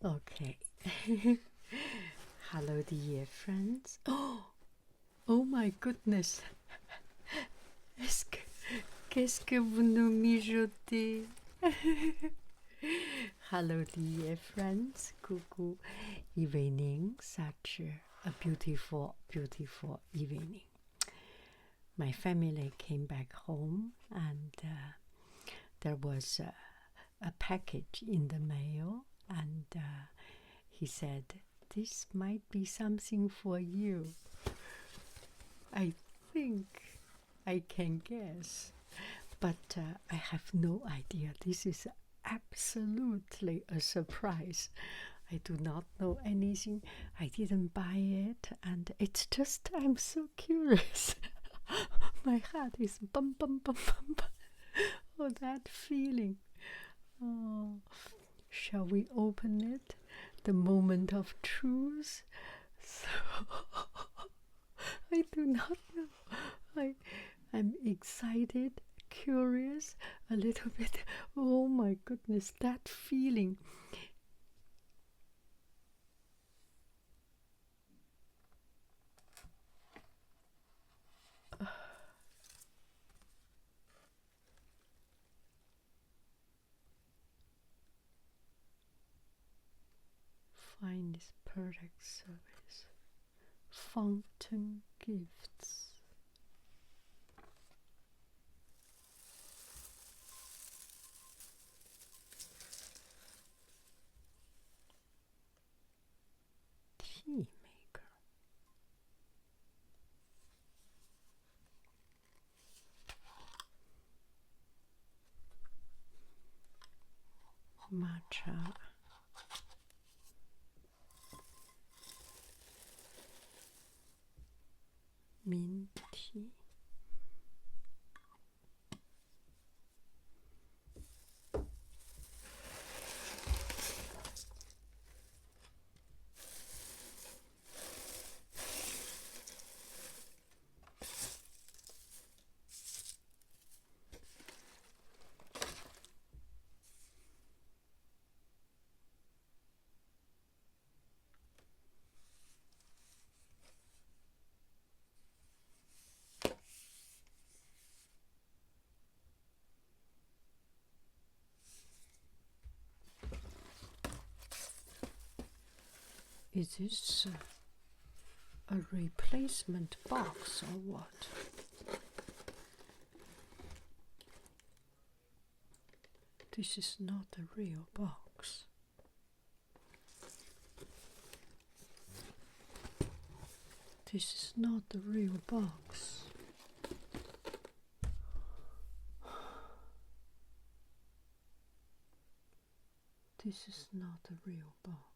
Okay. Hello, dear friends. Oh my goodness. Qu'est-ce que vous nous mijotez? Hello, dear friends. Coucou. Evening. Such a beautiful, beautiful evening. My family came back home and there was a package in the mail, and he said, "This might be something for you." I think I can guess, but I have no idea. This is absolutely a surprise. I do not know anything. I didn't buy it, and it's just I'm so curious. My heart is bum bum bum bum bum. Oh, that feeling. Oh, shall we open it? The moment of truth. So I do not know. I'm excited, curious, a little bit. Oh my goodness, that feeling. Finest product service. Fountain gifts. Tea maker. Matcha. Mint tea. Is this a replacement box or what? This is not a real box. This is not the real box. This is not a real box.